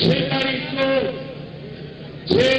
6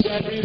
24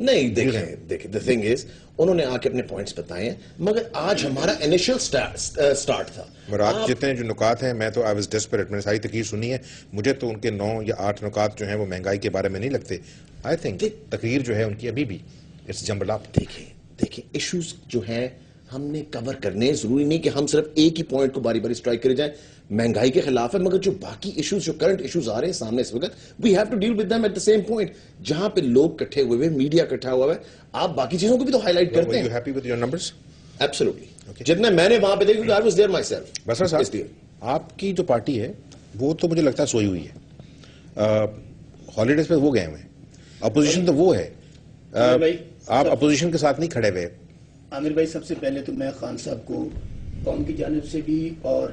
نہیں دیکھیں the thing is انہوں نے آ کے اپنے پوائنٹس بتائے ہیں مگر آج ہمارا انیشل سٹارٹ تھا. اور آج جتنے جو نکات ہیں میں تو I was desperate, میں نے ساری تقریر سنی ہے, مجھے تو ان کے 9 یا 8 نکات جو ہیں وہ مہنگائی کے بارے میں نہیں لگتے. I think تقریر جو ہے ان کی ابھی بھی it's jumbled up. دیکھیں ایشوز جو ہیں ہم نے کور کرنے, ضروری نہیں کہ ہم صرف ایک ہی پوائنٹ کو باری باری اسٹرائک کرے جائیں. مہنگائی کے خلاف ہے مگر جو باقی ایشوز جو کرنٹ ایشوز آ رہے ہیں سامنے اس وقت we have to deal with them at the same point. جہاں پہ لوگ اکٹھے ہوئے میڈیا اکٹھا ہوا ہے, آپ باقی چیزوں کو بھی تو ہائی لائٹ کرتے ہیں. Were you happy with your numbers? Absolutely. جتنے میں نے وہاں پہ دیکھا I was there myself. بسرا صاحب آپ کی جو پارٹی ہے وہ تو مجھے لگتا ہے سوئی ہوئی ہے, ہالیڈیز پہ وہ گئے ہوئے ہیں, اپوزیشن تو وہ ہے, آپ اپوزیشن کے ساتھ نہیں کھڑے ہوئے. عامر بھائی سب سے پہلے تو میں خان صاحب کو قوم کی جانب سے بھی اور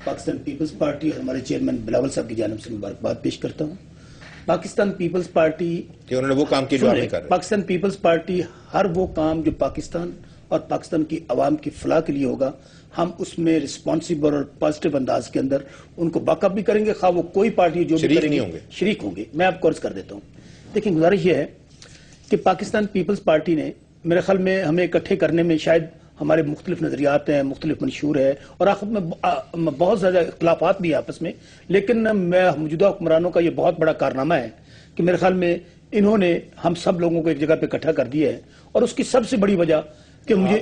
پاکستان پیپلز پارٹی اور ہمارے چیئرمین بلاول صاحب کی جانب سے مبارکباد پیش کرتا ہوں. پاکستان پیپلز پارٹی کہ انہوں نے وہ کام کیا جو آپ نہیں کر رہے. پاکستان پیپلز پارٹی ہر وہ کام جو پاکستان اور پاکستان کی عوام کی فلاح کے لیے ہوگا ہم اس میں رسپانسیبل اور پازیٹیو انداز کے اندر ان کو بیک اپ بھی کریں گے, خواہ وہ کوئی پارٹی جو بھی کرے گی شریک ہوں گے. میں آپ کو عرض کر دیتا ہوں. دیکھیں گزارش یہ ہے کہ پاکستان پیپلز پارٹی نے میرے خیال میں ہمیں اکٹھے کرنے میں شاید ہمارے مختلف نظریات ہیں, مختلف منشور ہے اور آخر میں بہت زیادہ اختلافات بھی ہیں آپس میں, لیکن میں موجودہ حکمرانوں کا یہ بہت بڑا کارنامہ ہے کہ میرے خیال میں انہوں نے ہم سب لوگوں کو ایک جگہ پہ اکٹھا کر دیا ہے. اور اس کی سب سے بڑی وجہ کہ مجھے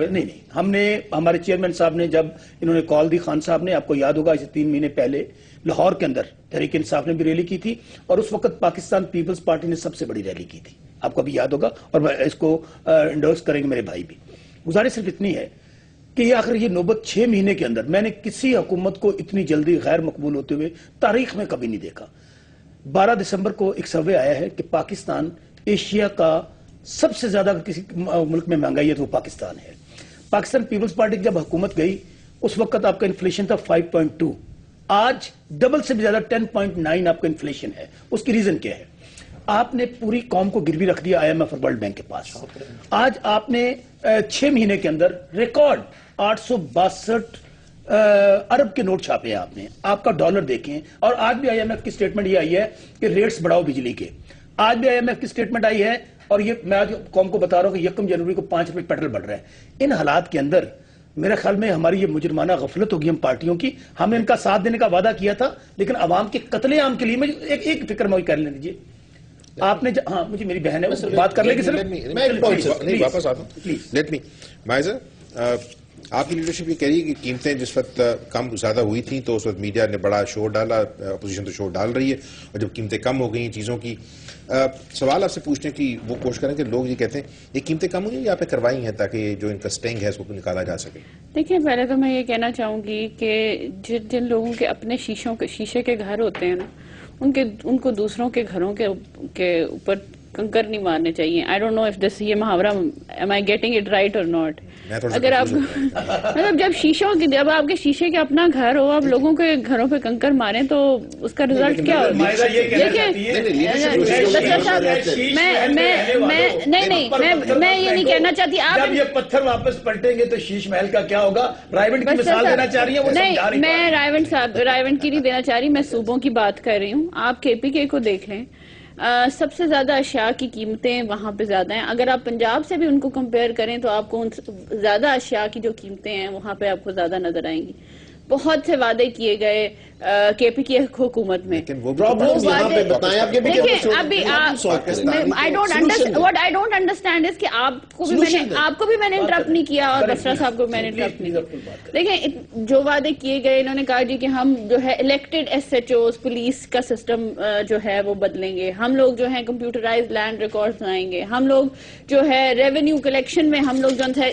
نہیں, ہم نے ہمارے چیئرمین صاحب نے جب انہوں نے کال دی, خان صاحب نے, آپ کو یاد ہوگا اسے 3 مہینے پہلے لاہور کے اندر تحریک انصاف نے بھی ریلی کی تھی اور اس وقت پاکستان پیپلز پارٹی نے سب سے بڑی ریلی کی تھی, آپ کو بھی یاد ہوگا, اور اس کو انڈورس کریں گے میرے بھائی بھی. گزارش صرف اتنی ہے کہ یہ آخر یہ نوبت 6 مہینے کے اندر میں نے کسی حکومت کو اتنی جلدی غیر مقبول ہوتے ہوئے تاریخ میں کبھی نہیں دیکھا. 12 دسمبر کو ایک سروے آیا ہے کہ پاکستان ایشیا کا سب سے زیادہ کسی ملک میں مہنگائی ہے تو وہ پاکستان ہے. پاکستان پیپلز پارٹی جب حکومت گئی اس وقت آپ کا انفلیشن تھا 5.2, آج ڈبل سے بھی زیادہ 10.9 آپ کا انفلیشن ہے. اس کی ریزن کیا ہے؟ آپ نے پوری قوم کو گروی رکھ دیا IMF اور ورلڈ بینک کے پاس. آج آپ نے 6 مہینے کے اندر ریکارڈ 862 ارب کے نوٹ چھاپے ہیں آپ نے. آپ کا ڈالر دیکھیں, اور آج بھی IMF کی سٹیٹمنٹ یہ آئی ہے کہ ریٹس بڑھاؤ بجلی کے. آج بھی IMF کی سٹیٹمنٹ آئی ہے اور یہ میں آج قوم کو بتا رہا ہوں کہ 1 جنوری کو 5 روپے پیٹرول بڑھ رہا ہے. ان حالات کے اندر میرے خیال میں ہماری یہ مجرمانہ غفلت ہوگی ہم پارٹیوں کی. ہم نے ان کا ساتھ دینے کا وعدہ کیا تھا لیکن عوام کے قتل عام کے لیے مجھے ایک فکر میں کر لینے دیجیے. آپ نے ہاں مجھے میری بہن ہے بات کر لے گی نہیں واپس آتا ہوں. لیٹ می مائزر, آپ کی لیڈرشپ یہ کہہ رہی ہے کہ قیمتیں جس وقت کم زیادہ ہوئی تھیں تو اس وقت میڈیا نے بڑا شور ڈالا, اپوزیشن تو شور ڈال رہی ہے, اور جب قیمتیں کم ہو گئی چیزوں کی, سوال آپ سے پوچھنے کی وہ کوشش کریں کہ لوگ یہ کہتے ہیں یہ قیمتیں کم ہوئی ہیں یا آپ نے کروائی ہیں تاکہ جو ان کا سٹنگ ہے اس کو نکالا جا سکے. دیکھیں پہلے تو میں یہ کہنا چاہوں گی کہ جن لوگوں کے اپنے شیشے کے گھر ہوتے ہیں نا ان کو دوسروں کے گھروں کے اوپر کنکر نہیں مارنے چاہیے. I don't know if this یہ محاورہ am I getting it right or not. اگر آپ مطلب جب آپ کے شیشے کے اپنا گھر ہو آپ لوگوں کے گھروں پہ کنکر ماریں تو اس کا رزلٹ کیا ہوگا؟ میں یہ نہیں کہنا چاہتی آپ یہ پتھر واپس پلٹیں گے تو شیش محل کا کیا ہوگا. رائیونٹ کی مثال دینا چاہ رہی ہیں؟ نہیں, میں رائیونٹ کی نہیں دینا چاہ رہی, میں صوبوں کی بات کر رہی ہوں. آپ KPK کو دیکھ لیں, سب سے زیادہ اشیاء کی قیمتیں وہاں پہ زیادہ ہیں. اگر آپ پنجاب سے بھی ان کو کمپیئر کریں تو آپ کو زیادہ اشیاء کی جو قیمتیں ہیں وہاں پہ آپ کو زیادہ نظر آئیں گی. بہت سے وعدے کیے گئے KPK حکومت میں. what I don't understand is کہ آپ کو بھی میں نے انٹرپٹ نہیں کیا اور بسرا صاحب کو میں نے انٹرپٹ نہیں کیا. دیکھیں جو وعدے کیے گئے, انہوں نے کہا جی کہ ہم جو ہے الیکٹڈ SHOs پولیس کا سسٹم جو ہے وہ بدلیں گے, ہم لوگ جو ہے کمپیوٹرائز لینڈ ریکارڈز لائیں گے, ہم لوگ جو ہے ریونیو کلیکشن میں ہم لوگ جو ہے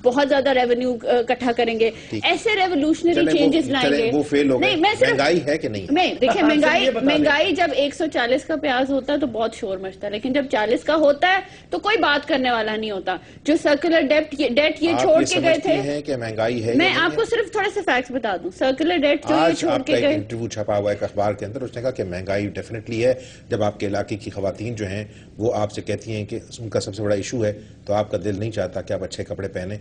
بہت زیادہ ریونیو اکٹھا کریں گے. ایسے ریولوشنری چینجز لائیں گے. نہیں, مہنگائی ہے کہ نہیں؟ دیکھیں مہنگائی جب 140 کا پیاز ہوتا ہے تو بہت شور مچتا ہے, لیکن جب 40 کا ہوتا ہے تو کوئی بات کرنے والا نہیں ہوتا. جو سرکولر ڈیٹ یہ چھوڑ کے گئے تھے کہ مہنگائی ہے, میں آپ کو صرف تھوڑے سے فیکٹس بتا دوں. سرکولر ڈیٹ جو یہ چھوڑ کے گئے, انٹرویو چھپا ہوا ہے ایک اخبار کے اندر, اس نے کہا کہ مہنگائی ڈیفینیٹلی ہے. جب آپ کے علاقے کی خواتین جو ہیں وہ آپ سے کہتی ہیں کہ ان کا سب سے بڑا ایشو ہے تو آپ کا دل نہیں چاہتا کہ آپ اچھے کپڑے پہنیں.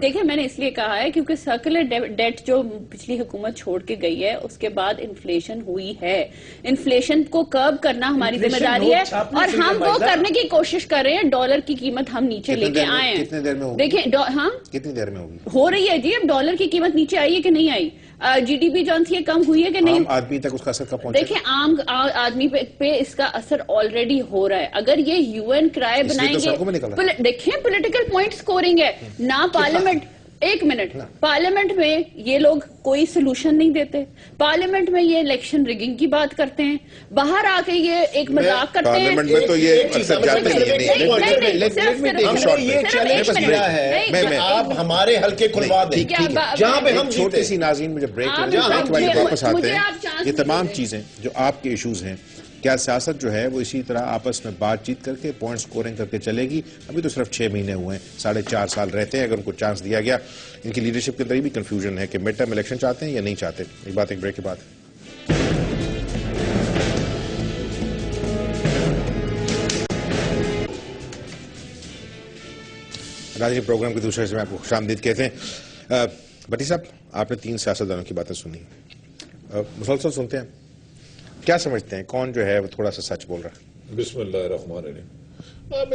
دیکھیں میں نے اس لیے کہا ہے کیونکہ سرکولر ڈیٹ جو پچھلی حکومت چھوڑ کے گئی ہے اس کے بعد انفلیشن ہوئی ہے. انفلیشن کو کرب کرنا ہماری ذمہ داری ہے اور ہم وہ کرنے کی کوشش کر رہے ہیں. ڈالر کی قیمت ہم نیچے لے کے آئے ہیں. کتنے دیر میں ہوگی؟ دیکھیں ہاں کتنی دیر میں ہوگی؟ ہو رہی ہے جی. اب ڈالر کی قیمت نیچے آئی ہے کہ نہیں آئی؟ جی ڈی پی جون سی کم ہوئی ہے کہ نہیں؟ عام آدمی تک اس کا اثر کب پہنچے؟ دیکھیں عام آدمی پہ اس کا اثر آلریڈی ہو رہا ہے. اگر یہ یو این کرائے بنائیں گے, دیکھیں پولیٹیکل پوائنٹ سکورنگ ہے نہ پارلیمنٹ. ایک منٹ, پارلیمنٹ میں یہ لوگ کوئی سلوشن نہیں دیتے. پارلیمنٹ میں یہ الیکشن ریگنگ کی بات کرتے ہیں, باہر آ کے یہ ایک مذاق کرتے ہیں. پارلیمنٹ میں تو یہ اکثر جاتے ہیں. آپ ہمارے حلقے کھلوا دیں جہاں پہ ہم چھوٹی سی ناظرین مجھے بریک واپس آتے ہیں. یہ تمام چیزیں جو آپ کے ایشوز ہیں, کیا سیاست جو ہے وہ اسی طرح آپس میں بات چیت کر کے پوائنٹ سکورنگ کر کے چلے گی؟ ابھی تو صرف 6 مہینے ہوئے ہیں, 4.5 سال رہتے ہیں. اگر ان کو چانس دیا گیا, ان کی لیڈرشپ کے اندر بھی کنفیوژن ہے کہ مڈ ٹرم الیکشن چاہتے ہیں یا نہیں چاہتے. ایک بات, ایک بریک کے بعد. ناظرین پروگرام کے دوسرے سے میں آپ کو خوش آمدید کہتے ہیں. بٹی صاحب, آپ نے 3 سیاستدانوں کی باتیں سنی, مسلسل سنتے ہیں, کیا سمجھتے ہیں کون جو ہے وہ تھوڑا سا سچ بول رہا ہے؟ بسم اللہ الرحمن الرحیم.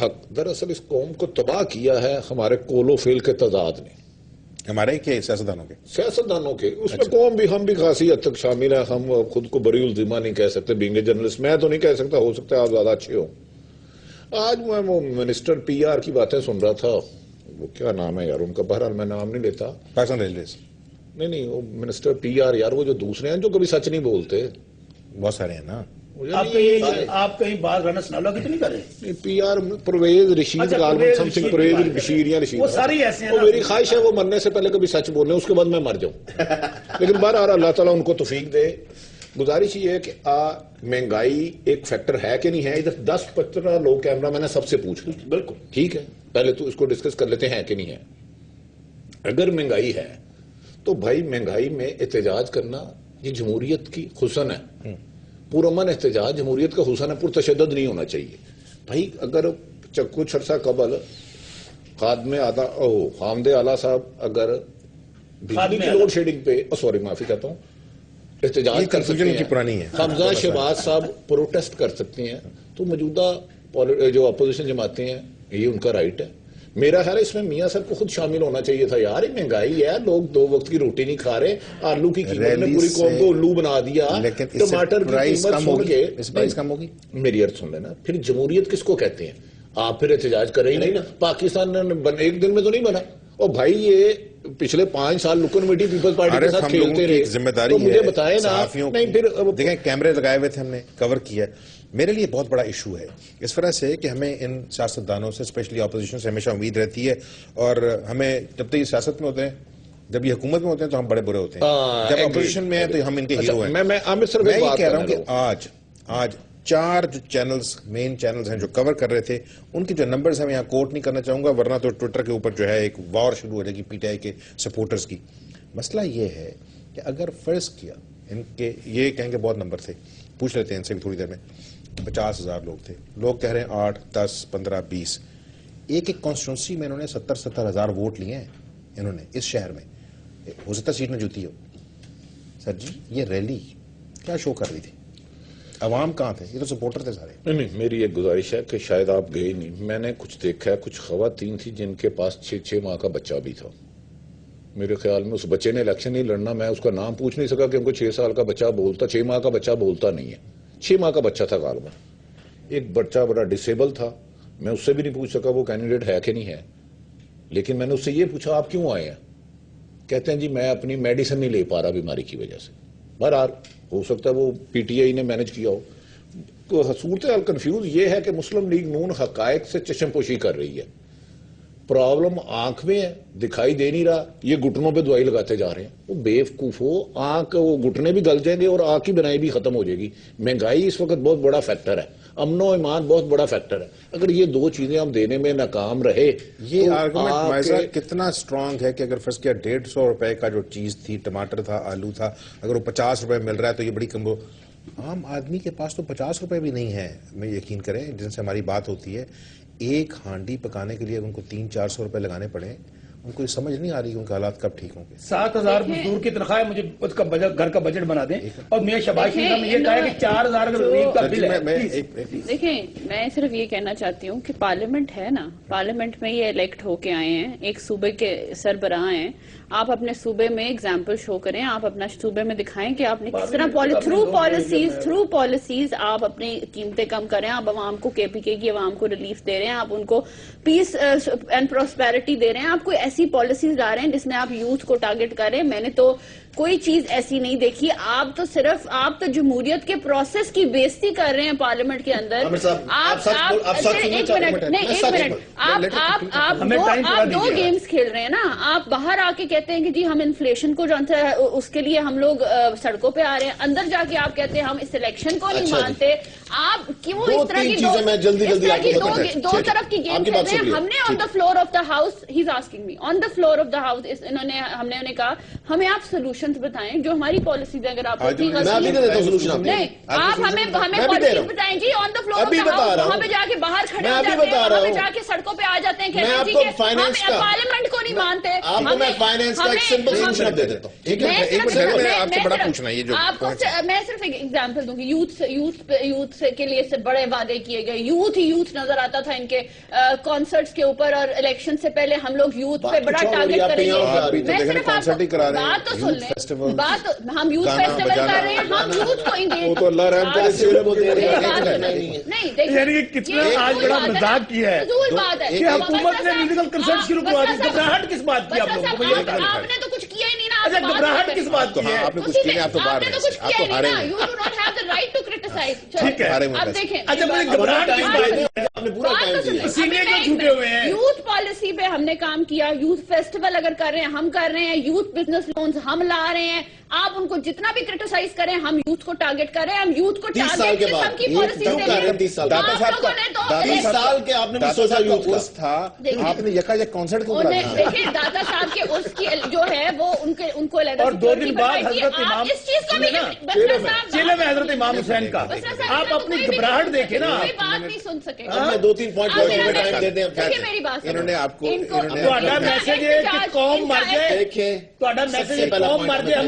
حق دراصل اس قوم کو تباہ کیا ہے ہمارے کول و فیل کے تضاد نے. ہمارے کیا سیاستدانوں کے؟ سیاستدانوں کے. اس میں قوم بھی, ہم بھی خاصی حد تک شامل ہیں. ہم خود کو بری الذمہ نہیں کہہ سکتے بینگ اے جرنلسٹ. میں تو نہیں کہہ سکتا, ہو سکتا ہے آپ زیادہ اچھے ہوں. آج میں وہ منسٹر پی آر کی باتیں سن رہا تھا, وہ کیا نام ہے یار ان کا, بہرحال میں نام نہیں لیتا. پاکستان ریلویز. نہیں, وہ منسٹر پی آر یار, وہ جو دوسرے ہیں جو کبھی سچ نہیں بولتے. بہت سارے ہیں نا. آپ کہیں بات رنس نالو کی تو نہیں کر رہے؟ P R Pervaiz Rasheed something Pervaiz Bashir یا رشید, وہ سارے ایسے ہیں. میری خواہش ہے وہ مرنے سے پہلے کبھی سچ بولیں, اس کے بعد میں مر جاؤں. لیکن بہرحال اللہ تعالیٰ ان کو توفیق دے. گزارش یہ ہے کہ مہنگائی ایک فیکٹر ہے کہ نہیں ہے. ادھر 10-15 لوگ کیمرہ میں نے سب سے پوچھ لیا. بالکل ٹھیک ہے, پہلے تو اس کو ڈسکس کر لیتے ہیں کہ نہیں ہے. اگر مہنگائی ہے تو بھائی مہنگائی میں احتجاج کرنا یہ جمہوریت کی حسن ہے. پرامن احتجاج جمہوریت کا حسن ہے, پرتشدد نہیں ہونا چاہیے. بھائی اگر کچھ عرصہ قبل حامد اعلیٰ صاحب اگر بجلی کی لوڈ شیڈنگ پہ سوری معافی کہتا ہوں احتجاج کر سکتے ہیں, حمزہ شہباز صاحب پروٹیسٹ کر سکتے ہیں, تو موجودہ جو اپوزیشن جماعتیں ہیں یہ ان کا رائٹ ہے. میرا خیال ہے اس میں میاں صاحب کو خود شامل ہونا چاہیے تھا. یار مہنگائی ہے, لوگ 2 وقت کی روٹی نہیں کھا رہے, آلو کی قیمت نے پوری قوم کو الو بنا دیا, ٹماٹر کی قیمت سن کے پرائز کم ہوگی. میری عرض سن لینا. پھر جمہوریت کس کو کہتے ہیں؟ آپ پھر احتجاج کر رہے ہی نہیں نا. پاکستان ایک دن میں تو نہیں بنا. اور بھائی یہ پچھلے 5 سال لکن میٹی پیپلز پارٹی کے ساتھ کھیلتے رہے. ذمہ داری مجھے بتائے نا. نہیں پھر دیکھیں کیمرے لگائے ہوئے تھے, ہم نے کور کیا. میرے لیے بہت بڑا ایشو ہے اس وجہ سے کہ ہمیں ان سیاستدانوں سے اسپیشلی اپوزیشن سے ہمیشہ امید رہتی ہے, اور ہمیں جب تک یہ سیاست میں ہوتے ہیں, جب یہ حکومت میں ہوتے ہیں تو ہم بڑے برے ہوتے ہیں, جب اپوزیشن میں ہیں تو ہم ان کے ہیرو ہیں. میں یہ کہہ رہا ہوں کہ آج 4 جو چینلز مین چینلز ہیں جو کور کر رہے تھے, ان کے جو نمبرز ہیں میں یہاں کوٹ نہیں کرنا چاہوں گا, ورنہ تو ٹویٹر کے اوپر جو ہے ایک وار شروع ہو جائے گی پی ٹی آئی کے سپورٹرز کی. مسئلہ یہ ہے کہ اگر فرض کیا ان کے یہ کہیں گے بہت نمبر تھے, پوچھ لیتے ہیں ان سے تھوڑی دیر میں, 50,000 لوگ تھے, لوگ کہہ رہے ہیں 8, 10, 15, 20, ایک کانسٹیٹوئنسی میں انہوں نے 70 ہزار ووٹ لیے ہیں انہوں نے اس شہر میں. ہو سکتا سیٹ میں جوتی ہو. سر جی یہ ریلی کیا شو کر رہی تھی, عوام کہاں تھے؟ یہ تو سپورٹر تھے سارے. نہیں, میری ایک گزارش ہے کہ شاید آپ گئے نہیں. میں نے کچھ دیکھا ہے, کچھ خواتین تھی جن کے پاس 6 ماہ کا بچہ بھی تھا. میرے خیال میں اس بچے نے الیکشن نہیں لڑنا. میں اس کا نام پوچھ نہیں سکا کہ ان کو 6 سال کا بچہ بولتا, 6 ماہ کا بچہ بولتا نہیں ہے. 6 ماہ کا بچہ تھا غالباً. ایک بچہ بڑا ڈسیبل تھا, میں اس سے بھی نہیں پوچھ سکا وہ کینڈیڈیٹ ہے کہ نہیں ہے. لیکن میں نے اس سے یہ پوچھا آپ کیوں آئے ہیں؟ کہتے ہیں جی میں اپنی میڈیسن نہیں لے پا رہا بیماری کی وجہ سے. بہرحال ہو سکتا ہے وہ پی ٹی آئی نے مینج کیا ہو. صورتحال کنفیوز یہ ہے کہ مسلم لیگ نون حقائق سے چشم پوشی کر رہی ہے. پرابلم آنکھ میں ہے, دکھائی دے نہیں رہا, یہ گھٹنوں پہ دوائی لگاتے جا رہے ہیں. وہ بیوقوف ہو, آنکھ وہ گھٹنے بھی گل جائیں گے اور آنکھ کی بنائی بھی ختم ہو جائے گی. مہنگائی اس وقت بہت بڑا فیکٹر ہے, امن و ایمان بہت بڑا فیکٹر ہے. اگر یہ 2 چیزیں ہم دینے میں ناکام رہے, یہ آرگومنٹ کتنا سٹرونگ ہے کہ اگر فرض کیا 150 روپے کا جو چیز تھی, ٹماٹر تھا, آلو تھا, اگر وہ 50 روپے مل رہا ہے تو یہ بڑی کم. عام آدمی کے پاس تو 50 روپے بھی نہیں ہے. میں یقین کریں جن سے ہماری بات ہوتی ہے, ایک ہانڈی پکانے کے لیے ان کو 300-400 روپے لگانے پڑے, ان کو یہ سمجھ نہیں آ رہی کہ ان کے حالات کب ٹھیک ہوں گے. 7,000 مزدور کی تنخواہ ہے, مجھے اس کا گھر کا بجٹ بنا دیں. اور میاں شہباز شریف صاحب نے یہ کہا کہ 4,000 کا بل ہے. دیکھیں میں صرف یہ کہنا چاہتی ہوں کہ پارلیمنٹ ہے نا, پارلیمنٹ میں یہ الیکٹ ہو کے آئے ہیں, ایک صوبے کے سربراہ ہیں. آپ اپنے صوبے میں اگزامپل شو کریں, آپ اپنا صوبے میں دکھائیں کہ آپ نے کس طرح تھرو پالیسیز آپ اپنی قیمتیں کم کریں, آپ عوام کو کے پی کے کی عوام کو ریلیف دے رہے ہیں, آپ ان کو پیس اینڈ پراسپیرٹی دے رہے ہیں, آپ کوئی ایسی پالیسیز لا رہے ہیں جس میں آپ یوتھ کو ٹارگٹ کر رہے ہیں. میں نے تو کوئی چیز ایسی نہیں دیکھی. آپ تو جمہوریت کے پروسیس کی بےزتی کر رہے ہیں پارلیمنٹ کے اندر. آپ دو گیمز کھیل رہے ہیں نا. آپ باہر آ کے کہتے ہیں کہ جی ہم انفلیشن کو جانتے ہیں, اس کے لیے ہم لوگ سڑکوں پہ آ رہے ہیں, اندر جا کے آپ کہتے ہیں ہم اس الیکشن کو نہیں مانتے. آپ کیوں اس طرح کی دو طرف کی گیم کھیل رہے ہیں؟ ہم نے on the floor of the house, he is asking me on the floor of the house, ہم نے انہیں کہا ہمیں آپ سولوشنز بتائیں جو ہماری پالیسیز. اگر آپ نہیں, آپ ہمیں پالیسیز بتائیں جی on the floor of the house. وہاں پہ جا کے باہر کھڑے ہو جاتے ہیں, وہاں پہ جا کے سڑکوں پہ آ جاتے ہیں, کہتے ہیں جی کہ ہم پارلیمنٹ کو نہیں مانتے. میں صرف ایک ایگزامپل دوں گی. یوتھ کے لیے سے بڑے وعدے کیے گئے, یوتھ نظر آتا تھا ان کے کانسرٹس کے اوپر, اور الیکشن سے پہلے ہم لوگ یوتھ پہ بڑا ٹارگٹ کریں گے. میں صرف بات تو سن لیں, ہم یوتھ فیسٹیول کر رہے ہیں, ہم یوتھ کو انگیج. نہیں دیکھیں کتنا آج بڑا مذاق کیا ہے کہ حکومت نے میوزیکل کنسرٹ شروع کروا دی. گھبراہٹ کس بات کی آپ لوگوں کو؟ آپ نے تو کچھ کیا ہی نہیں نا. اچھا گھبراہٹ کس بات کی ہے؟ آپ نے کچھ کیا, آپ تو باہر ہیں. You do not have the right to criticize. ٹھیک ہے, اب دیکھیں اچھا مجھے گھبراہٹ کس بات کی؟ سینے کیوں چھوٹے ہوئے ہیں؟ یوتھ پالیسی پہ ہم نے کام کیا. یوتھ فیسٹیول اگر کر رہے ہیں, ہم کر رہے ہیں. یوتھ بزنس لونز ہم لا رہے ہیں. آپ ان کو جتنا بھی کرٹیسائز کریں, ہم یوتھ کو ٹارگٹ کر رہے ہیں. ہم یوتھ کو 30 سال کے بعد 30 سال کے آپ نے سوچا یوتھ کا تھا, آپ نے یکا یک کانسرٹ کو دیکھیں داتا صاحب کے اس کی جو ہے وہ ان کو اور 2 دن بعد حضرت امام اس چیز کو چیلے میں حضرت امام حسین کا آپ اپنی گھبراہٹ دیکھیں نا. بات نہیں سن سکے. ہمیں 2-3 پوائنٹ دے دیں. میری بات انہوں نے آپ کو میسج ہے کہ قوم مر جائے, میسج ہے قوم مر جائے,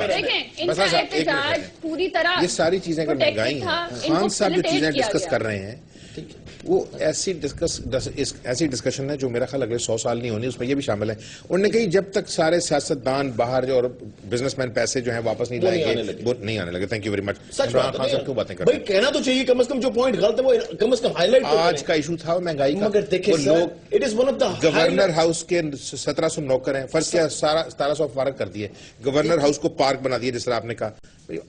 دیکھیں ان کا احتجاج پوری طرح یہ ساری چیزیں اگر مہنگائی ہیں, خان صاحب جو چیزیں ڈسکس کر رہے ہیں وہ ایسی ڈسکشن ہے جو میرا خیال اگلے 100 سال نہیں ہونی. اس میں یہ بھی شامل ہے. انہوں نے کہی جب تک سارے سیاستدان باہر جو اور بزنس مین پیسے جو ہیں واپس نہیں لائیں گے وہ نہیں آنے لگے. تھینک یو ویری مچ. عمران خان صاحب کیوں باتیں کر رہے ہیں؟ کہنا تو چاہیے کم از کم جو پوائنٹ غلط ہے وہ کم از کم ہائی لائٹ. آج کا ایشو تھا مہنگائی کا. وہ لوگ گورنر ہاؤس کے 1700 نوکر ہیں, فرض کیا 1700 فارغ کر دیے, گورنر ہاؤس کو پارک بنا دیا جس طرح آپ نے کہا.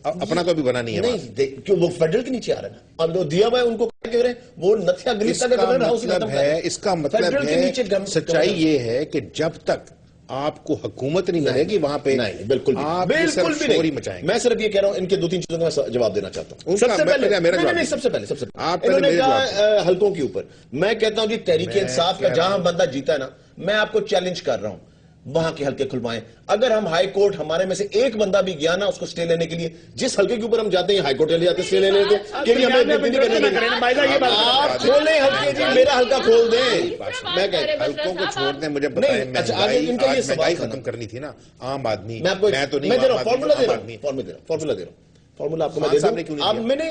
اپنا کو بھی بنا نہیں ہے, کیوں وہ فیڈرل کے نیچے آ رہے ہیں. اب جو دیا ہوا ہے ان کو کہہ رہے ہیں وہ نتھیا گلی تک گورنر ہاؤس ہے. اس کا مطلب ہے سچائی یہ ہے کہ جب تک آپ کو حکومت نہیں ملے گی وہاں پہ بالکل شوری مچائیں. میں صرف یہ کہہ رہا ہوں ان کے 2-3 چیزوں کا میں جواب دینا چاہتا ہوں. سب سے پہلے انہوں نے کہا حلقوں کے اوپر. میں کہتا ہوں جی تحریک انصاف کا جہاں بندہ جیتا ہے نا, میں آپ کو چیلنج کر رہا ہوں وہاں کے حلقے کھلوائیں. اگر ہم ہائی کورٹ ہمارے میں سے ایک بندہ بھی گیا نا اس کو سٹے لینے کے لیے, جس حلقے کے اوپر ہم جاتے ہیں ہائی کورٹ لے جاتے ہیں سٹے لینے کے لیے, آپ کھولیں حلقے جی, میرا حلقہ کھول دیں. میں حلقوں کو چھوڑ دیں, مجھے بتائیں مہنگائی ختم کرنی تھی نا عام آدمی. میں تو نہیں فارمولا دے رہا ہوں. فارمولا آپ کو میں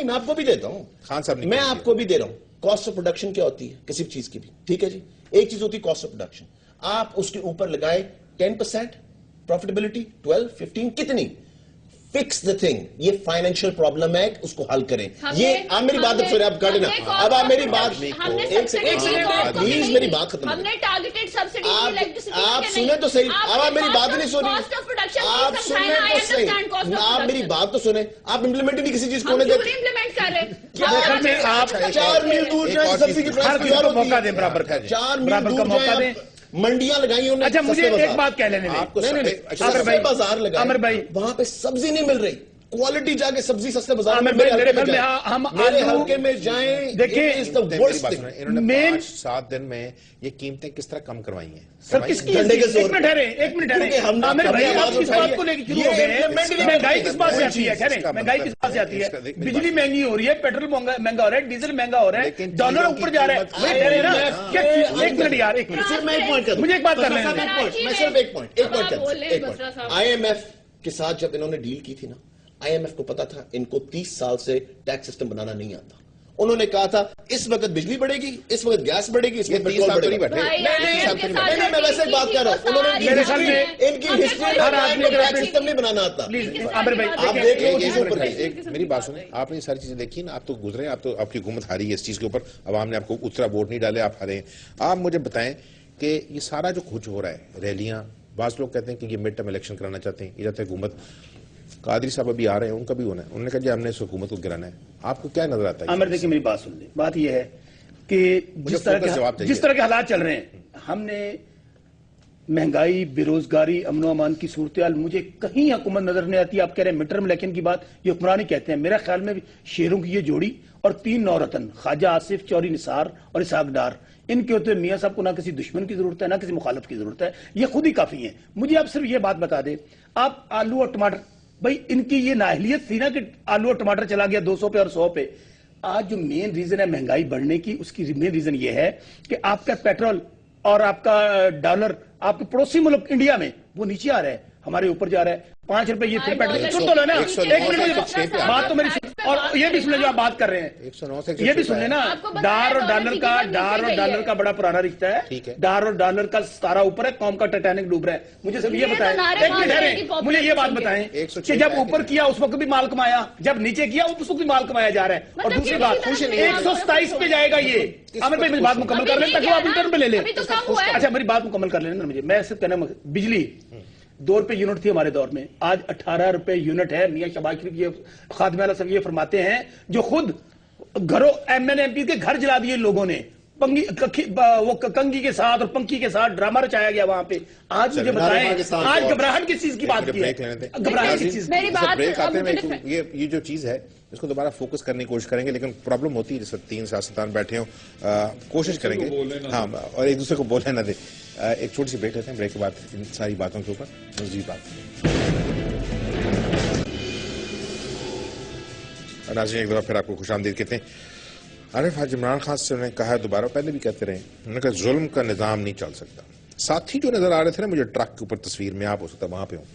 آپ کو بھی دیتا ہوں. خان صاحب میں آپ کو بھی دے رہا ہوں. کاسٹ آف پروڈکشن کیا ہوتی ہے کسی بھی چیز کی بھی, ٹھیک ہے جی. ایک چیز ہوتی ہے کاسٹ آف پروڈکشن, آپ اس کے اوپر لگائے 10% پروفیٹیبلٹی 12-15 کتنی, فکس دا تھنگ. یہ فائنینشیل پرابلم ہے, اس کو حل کریں. یہ آپ میری بات سنیں, آپ کاٹیں نا. اب آپ میری بات ایک سیکنڈ پلیز, میری بات ختم ہم نے ٹارگیٹڈ سبسڈی آپ سنیں تو صحیح. اب آپ میری بات نہیں سنی, آپ سنیں تو صحیح, آپ میری بات تو سنیں. آپ امپلیمنٹ نہیں کسی چیز کو ہونے دیتے. امپلیمنٹ کر رہے ہیں آپ 4 میل دور جائیں, سبزی کی پرائس کو موقع دیں, برابر 4 میل دور موقع دیں. منڈیاں لگائی انہوں نے. اچھا مجھے ایک بات کہہ لینے بازار لگائے, وہاں پہ سبزی نہیں مل رہی. کوالٹی جا کے سبزی سستے بازار میں میرے حلقے میں جائیں. دیکھیں 7 دن میں یہ قیمتیں کس طرح کم کروائی ہیں سر کس کی؟ ایک منٹ مہنگائی کس بات سے آتی ہے؟ مہنگائی کس بات سے آتی ہے؟ بجلی مہنگی ہو رہی ہے، پیٹرول مہنگا ہو رہا ہے، ڈیزل مہنگا ہو رہا ہے، ڈالر اوپر جا رہا ہے. ایک منٹ یار، ایک منٹ مجھے ایک بات کر لیں. میں صرف ایک پوائنٹ آئی ایم ایف کے ساتھ جب انہوں نے ڈیل کی تھی نا، آئی ایم ایف کو پتا تھا ان کو 30 سال سے ٹیکس سسٹم بنانا نہیں آتا. انہوں نے کہا تھا اس وقت بجلی بڑھے گی، اس وقت گیس بڑھے گی، اس وقت پیٹرول بڑھے گا. میں ویسے بات کر رہا ہوں. انہوں نے میرے خیال میں ان کی ہسٹری میں ٹیکس سسٹم نہیں بنانا آتا. عامر بھائی آپ دیکھ لیں چیزوں پر. میری بات سنیں، آپ نے یہ ساری چیزیں دیکھی نا، آپ تو گزرے، آپ تو آپ کی حکومت ہاری ہے اس چیز کے اوپر، عوام نے آپ کو اترا ووٹ نہیں ڈالے، آپ ہارے ہیں. آپ مجھے بتائیں کہ یہ سارا جو کچھ ہو رہا ہے، ریلیاں، بعض لوگ کہتے ہیں کہ یہ مڈ ٹرم الیکشن کرانا چاہتے ہیں، یہ چاہتے ہیں حکومت. قادری صاحب ابھی آ رہے ہیں، ان کا بھی ہونا ہے، انہوں نے کہا جی ہم نے اس حکومت کو گرانا ہے. آپ کو کیا نظر آتا ہے؟ عامر دیکھیں میری بات سن لیں. بات یہ ہے کہ جس طرح کے حالات چل رہے ہیں، ہم نے مہنگائی، بے روزگاری، امن و امان کی صورتحال، مجھے کہیں حکومت نظر نہیں آتی. آپ کہہ رہے ہیں مڈ ٹرم الیکشن کی بات، یہ حکمرانی کہتے ہیں. میرا خیال میں شیروں کی یہ جوڑی اور 3 نورتن، خواجہ آصف، چوری نثار اور اسحاق ڈار، ان کے ہوتے میاں صاحب کو نہ کسی دشمن کی ضرورت ہے نہ کسی مخالف کی ضرورت ہے، یہ خود ہی کافی ہیں. مجھے آپ صرف یہ بات بتا دیں، آپ آلو اور ٹماٹر، بھائی ان کی یہ نااہلیت تھی نا کہ آلو اور ٹماٹر چلا گیا 200 پہ اور 100 پہ. آج جو مین ریزن ہے مہنگائی بڑھنے کی، اس کی مین ریزن یہ ہے کہ آپ کا پیٹرول اور آپ کا ڈالر آپ کے پڑوسی ملک انڈیا میں وہ نیچے آ رہا ہے، ہمارے اوپر جا رہا ہے. 5 روپے یہ پھر پیٹرول تو نا. بات تو میری، اور یہ بھی سن لیں جو آپ بات کر رہے ہیں، یہ بھی سن لیں نا، ڈالر اور ڈالر کا بڑا پرانا رشتہ ہے. ڈالر اور ڈالر کا ستارہ اوپر ہے، قوم کا ٹائٹینک ڈوب رہا ہے. مجھے صرف یہ بتائیں، ایک منٹ مجھے یہ بات بتائیں کہ جب اوپر کیا اس وقت بھی مال کمایا، جب نیچے کیا اس وقت بھی مال کمایا جا رہا ہے. اور دوسری بات 127 پہ جائے گا یہ. عامر بھائی میری بات مکمل کر لیں تاکہ آپ انٹرن پہ لے لیں. اچھا میری بات مکمل کر لیں. مجھے میں صرف کہنا، بجلی 2 روپے یونٹ تھی ہمارے دور میں، آج 18 روپے یونٹ ہے. میاں شہباز شریف یہ خادم اعلیٰ صاحب یہ فرماتے ہیں، جو خود گھروں ایم این ایم پی کے گھر جلا دیے لوگوں نے، وہ کنگھی کے ساتھ اور پنکی کے ساتھ ڈرامہ رچایا گیا وہاں پہ. آج مجھے بتائیں، آج گھبراہٹ کس چیز کی بات کی ہے؟ گھبراہٹ کس چیز کی؟ بریک آتے ہیں. یہ جو چیز ہے اس کو دوبارہ فوکس کرنے کی کوشش کریں گے، لیکن پرابلم ہوتی ہے جیسے 3 سیاستدان بیٹھے ہوں، کوشش کریں گے ہاں اور ایک دوسرے کو بولنے نہ دیں. ایک چھوٹی سی بریک لیتے ہیں، بریک کے بعد ان ساری باتوں کے اوپر مزید بات. ناظرین ایک دفعہ پھر آپ کو خوش آمدید کہتے ہیں. عارف حاج عمران خان سے انہوں نے کہا ہے، دوبارہ پہلے بھی کہتے رہے، انہوں نے کہا ظلم کا نظام نہیں چل سکتا. ساتھی جو نظر آ رہے تھے نا مجھے ٹرک کے اوپر تصویر میں، آپ ہو سکتا وہاں پہ ہوں،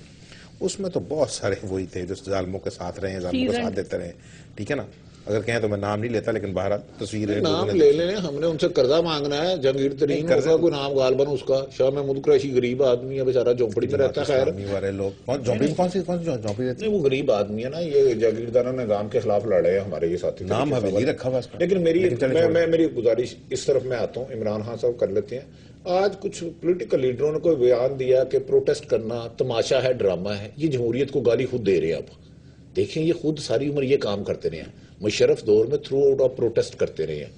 اس میں تو بہت سارے وہی تھے جو ظالموں کے ساتھ رہے ہیں، ظالموں کا ساتھ دیتے رہے. ٹھیک ہے نا، اگر کہیں تو میں نام نہیں لیتا، لیکن بہرحال تصویر نام لے لیں. ہم نے ان سے قرضہ مانگنا ہے، جہانگیر ترین ہوگا کوئی نام غالباً اس کا. شاہ محمود قریشی غریب آدمی ہے بیچارہ، جھونپڑی میں رہتا ہے. خیر والے لوگ جھونپڑی میں کون سی جھونپڑی رہتی ہے؟ وہ غریب آدمی ہے نا. یہ جاگیرداروں نے نظام کے خلاف لڑے ہیں ہمارے یہ ساتھی. نام حویلی رکھا ہوا. لیکن میری گزارش اس طرف میں آتا ہوں، عمران خان صاحب کر لیتے ہیں. آج کچھ پولیٹیکل لیڈروں نے کوئی بیان دیا کہ پروٹیسٹ کرنا تماشا ہے، ڈرامہ ہے. یہ جمہوریت کو گالی خود دے رہے ہیں. اب دیکھیں یہ خود ساری عمر یہ کام کرتے رہے ہیں. مشرف دور میں تھرو آؤٹ آف پروٹیسٹ کرتے رہے ہیں.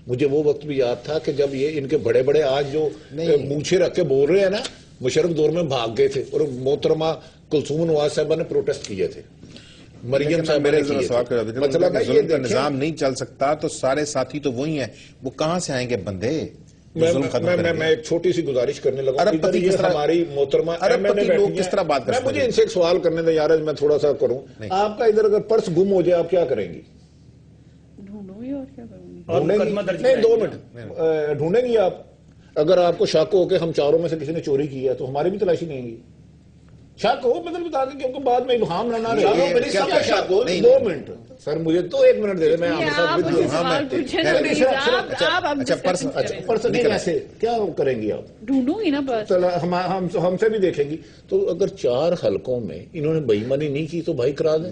مجھے وہ وقت بھی یاد تھا کہ جب یہ ان کے بڑے بڑے آج جو مونچھے رکھ کے بول رہے ہیں نا، مشرف دور میں بھاگ گئے تھے اور محترمہ کلثوم نواز صاحبہ نے پروٹیسٹ کیے تھے، مریم صاحب نے کیے تھے. مطلب ظلم کا نظام نہیں چل سکتا تو سارے ساتھی تو وہی ہیں، وہ کہاں سے آئیں گے بندے؟ میں ایک چھوٹی سی گزارش کرنے لگا. ہماری محترمہ کس طرح بات کریں؟ مجھے ان سے ایک سوال کرنے دیں یار، میں تھوڑا سا کروں. آپ کا ادھر اگر پرس گم ہو جائے آپ کیا کریں گی؟ نہیں 2 منٹ ڈھونڈیں گی آپ. اگر آپ کو شک ہو کہ ہم چاروں میں سے کسی نے چوری کی ہے تو ہماری بھی تلاشی لیں گی. شک ہو مطلب بتا دیں کیونکہ بعد میں ابہام رہنا رہے. 2 منٹ سر مجھے تو 1 منٹ دے دیں. میں ایسے کیا کریں گی آپ؟ ڈھونڈوں گی نا بس، ہم سے بھی دیکھیں گی. تو اگر 4 حلقوں میں انہوں نے بے ایمانی نہیں کی تو بھائی کرا دیں.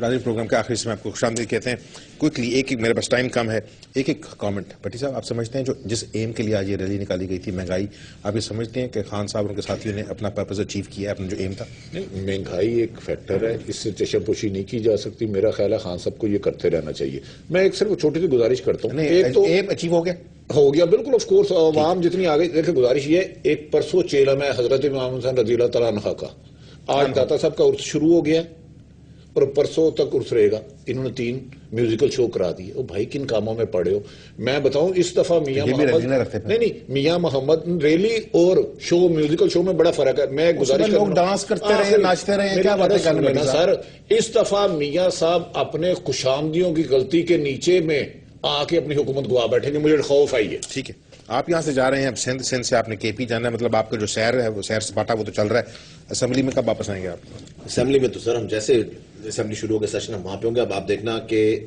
راجی پروگرام کے آخری سے میں آپ کو خوش آمدید کہتے ہیں. کوئکلی ایک میرے پاس ٹائم کم ہے, ایک کامنٹ. بھٹی صاحب, آپ سمجھتے ہیں جو جس ایم کے لیے آج یہ ریلی نکالی گئی تھی, مہنگائی, آپ یہ سمجھتے ہیں کہ خان صاحب اور ان کے ساتھیوں نے اپنا پرپز اچیو کیا ہے, اپنا جو ایم تھا؟ نہیں, مہنگائی ایک فیکٹر ہے, اس سے چشم پوشی نہیں کی جا سکتی. میرا خیال ہے خان صاحب کو یہ کرتے رہنا چاہیے. میں ایک صرف چھوٹی سی گزارش کرتا ہوں. ایک تو ایم اچیو ہو گیا بالکل, آف کورس عوام جتنی آگے. دیکھیں گزارش یہ, ایک پرسوں چیلا میں حضرت امام حسین رضی اللہ تعالیٰ عنہ کا, آج داتا صاحب کا عرس شروع ہو گیا اور پرسوں تک عرس رہے گا. انہوں نے 3 میوزیکل شو کرا دیے. او بھائی, کن کاموں میں پڑے ہو؟ میں بتاؤں, اس دفعہ میاں محمد نہیں میاں محمد ریلی اور شو, میوزیکل شو میں بڑا فرق ہے. میں گزارش لوگ ڈانس کرتے رہے, ناچتے رہے, کیا باتیں کر رہے ہیں سر. اس دفعہ میاں صاحب اپنے خوشامدیوں کی غلطی کے نیچے میں آ کے اپنی حکومت گوا بیٹھیں گے, مجھے خوف آئی ہے. ٹھیک ہے, آپ یہاں سے جا رہے ہیں, اب سندھ سے آپ نے کے پی جانا ہے, مطلب آپ کا جو سیر ہے وہ سیر سپاٹا وہ تو چل رہا ہے. اسمبلی میں کب واپس آئیں گے آپ؟ اسمبلی میں تو سر ہم جیسے اسمبلی شروع ہو گئے سیشن ہم وہاں پہ ہوں گے. اب آپ دیکھنا کہ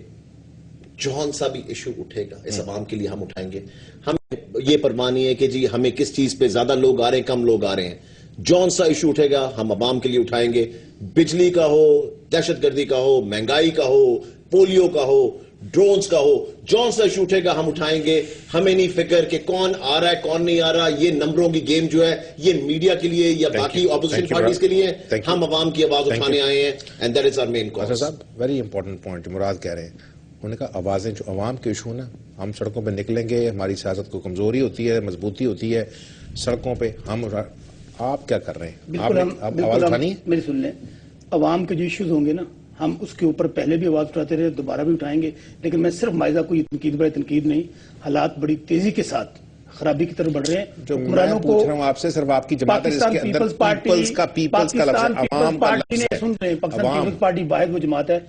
جون سا بھی ایشو اٹھے گا اس عوام کے لیے ہم اٹھائیں گے. ہم یہ پرمانی ہے کہ جی ہمیں کس چیز پہ زیادہ لوگ آ رہے ہیں, کم لوگ آ رہے ہیں. جون سا ایشو اٹھے گا ہم عوام کے لیے اٹھائیں گے. بجلی کا ہو, دہشت گردی کا ہو, مہنگائی کا ہو, پولیو کا ہو, ڈرونز کا ہو, جون سا ایشو اٹھے گا ہم اٹھائیں گے. ہمیں نہیں فکر کہ کون آ رہا ہے کون نہیں آ رہا. یہ نمبروں کی گیم جو ہے یہ میڈیا کے لیے یا باقی اپوزیشن پارٹیز کے لیے, ہم عوام کی آواز اٹھانے آئے ہیں. And that is our main cause. صاحب, ویری امپورٹنٹ پوائنٹ مراد کہہ رہے ہیں. انہوں نے کہا آوازیں جو عوام کے ایشو نا, ہم سڑکوں پہ نکلیں گے, ہماری سیاست کو کمزوری ہوتی ہے, مضبوطی ہوتی ہے سڑکوں پہ. ہم آپ کیا کر رہے ہیں؟ آواز اٹھانی ہے. میری سن لیں, عوام کے جو ایشوز ہوں گے نا, ہم اس کے اوپر پہلے بھی آواز اٹھاتے رہے, دوبارہ بھی اٹھائیں گے. لیکن میں صرف مائزہ کو یہ تنقید برائے تنقید نہیں, حالات بڑی تیزی کے ساتھ خرابی کی طرف بڑھ رہے ہیں. جو میں پوچھ رہا ہوں آپ سے, صرف آپ کی جماعت ہے جس کے اندر پیپلز کا لفظ ہے, عوام کا لفظ ہے. سن رہے ہیں, پاکستان پیپلز پارٹی واحد وہ جماعت ہے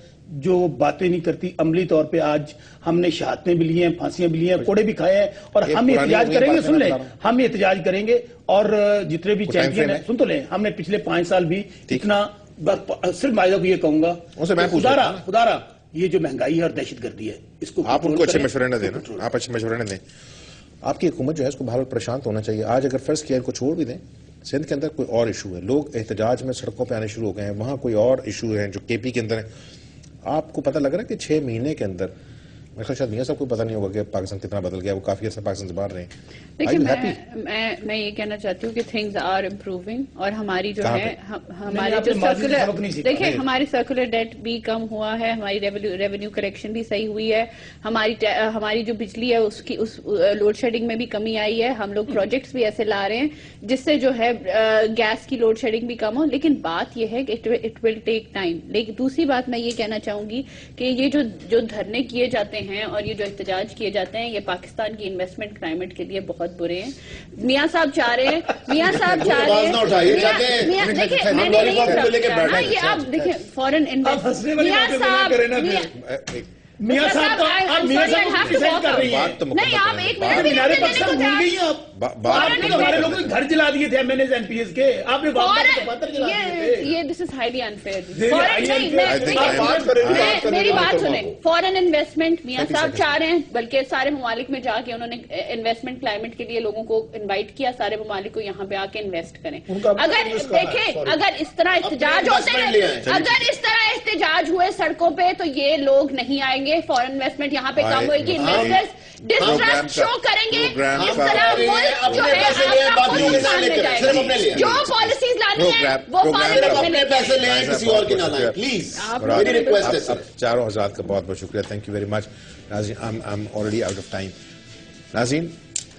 جو باتیں نہیں کرتی. عملی طور پہ آج ہم نے شہادتیں بھی لی ہیں, پھانسیاں بھی لی ہیں, کوڑے بھی کھائے ہیں, اور ہم احتجاج کریں گے. سن لیں, ہم احتجاج کریں گے. اور جتنے بھی چیمپئن ہیں, سن تو لیں, ہم نے پچھلے 5 سال بھی اتنا, صرف مائزہ کو یہ کہوں گا, خدارا یہ جو مہنگائی ہے اور دہشت گردی ہے, اس کو آپ ان کو اچھے مشورے نہ دیں. آپ اچھے مشورے نہ دیں. آپ کی حکومت جو ہے اس کو بہرحال پریشان ہونا چاہیے. آج اگر فرض کیا ان کو چھوڑ بھی دیں, سندھ کے اندر کوئی اور ایشو ہے, لوگ احتجاج میں سڑکوں پہ آنے شروع ہو گئے ہیں, وہاں کوئی اور ایشو ہے جو کے پی کے اندر ہے. آپ کو پتہ لگ رہا ہے کہ 6 مہینے کے اندر, میرے خیال شاید میاں صاحب کو پتہ نہیں ہوگا کہ پاکستان کتنا بدل گیا, وہ کافی عرصہ پاکستان سے باہر رہے ہیں. دیکھیں, میں یہ کہنا چاہتی ہوں کہ تھنگز آر امپروونگ, اور ہماری جو ہے ہماری جو سرکولر, دیکھیں ہماری سرکولر ڈیٹ بھی کم ہوا ہے, ہماری ریونیو کلیکشن بھی صحیح ہوئی ہے, ہماری جو بجلی ہے اس کی لوڈ شیڈنگ میں بھی کمی آئی ہے. ہم لوگ پروجیکٹس بھی ایسے لا رہے ہیں جس سے جو ہے گیس کی لوڈ شیڈنگ بھی کم ہو. لیکن بات یہ ہے کہ اٹ ول ٹیک ٹائم. لیکن دوسری بات میں یہ کہنا چاہوں گی کہ یہ جو دھرنے کیے جاتے ہیں اور یہ جو احتجاج کیے جاتے ہیں, یہ پاکستان کی انویسٹمنٹ کلائمیٹ کے لیے بہت برے ہیں. میاں صاحب چاہ رہے ہیں, میاں صاحب چاہ رہے ہیں, دیکھیں میں نے نہیں, یہ آپ دیکھیں فورن انویسٹ, میاں صاحب میاں صاحب کر رہی ہیں. نہیں, آپ ایک منٹ, ہمارے لوگوں نے گھر جلا دیے تھے میں نے ایم پی ایس کے, آپ نے یہ دس از ہائیلی انفیئر. میری بات سنیں, فورن انویسٹمنٹ میاں صاحب چاہ رہے ہیں, بلکہ سارے ممالک میں جا کے انہوں نے انویسٹمنٹ کلائمیٹ کے لیے لوگوں کو انوائٹ کیا, سارے ممالک کو یہاں پہ آ کے انویسٹ کریں. اگر دیکھیں, اگر اس طرح احتجاج ہوتے ہیں, اگر اس طرح احتجاج ہوئے سڑکوں پہ, تو یہ لوگ نہیں آئیں گے. فورن انویسٹمنٹ یہاں پہ کم ہوئے گی, انویسٹرز ڈسٹرسٹ شو کریں گے. اس طرح ملک جو ہے آپ کا پاکستان میں جائے گا. جو پالیسیز لانی ہیں وہ پارلیمنٹ میں لے پیسے لیں, کسی اور کی نہ لائیں پلیز. میری ریکویسٹ ہے. چاروں حضرات کا بہت بہت شکریہ, تھینک یو ویری مچ. ناظرین, I am already out of time. ناظرین,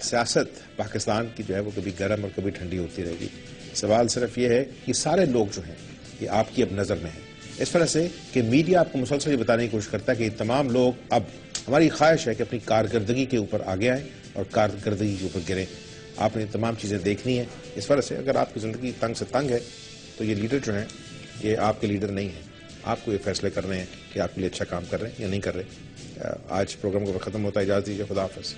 سیاست پاکستان کی جو ہے وہ کبھی گرم اور کبھی ٹھنڈی ہوتی رہے گی. سوال صرف یہ ہے کہ سارے لوگ جو ہیں یہ آپ کی اب نظر میں ہیں, اس طرح سے کہ میڈیا آپ کو مسلسل یہ بتانے کی کوشش کرتا ہے کہ تمام لوگ, اب ہماری خواہش ہے کہ اپنی کارکردگی کے اوپر آگے آئیں اور کارکردگی کے اوپر گریں. آپ نے تمام چیزیں دیکھنی ہیں. اس طرح سے اگر آپ کی زندگی تنگ سے تنگ ہے تو یہ لیڈر جو ہیں یہ آپ کے لیڈر نہیں ہیں. آپ کو یہ فیصلے کرنے ہیں کہ آپ کے لیے اچھا کام کر رہے ہیں یا نہیں کر رہے. آج پروگرام کو ختم ہوتا ہے, اجازت دیجیے, خدا حافظ.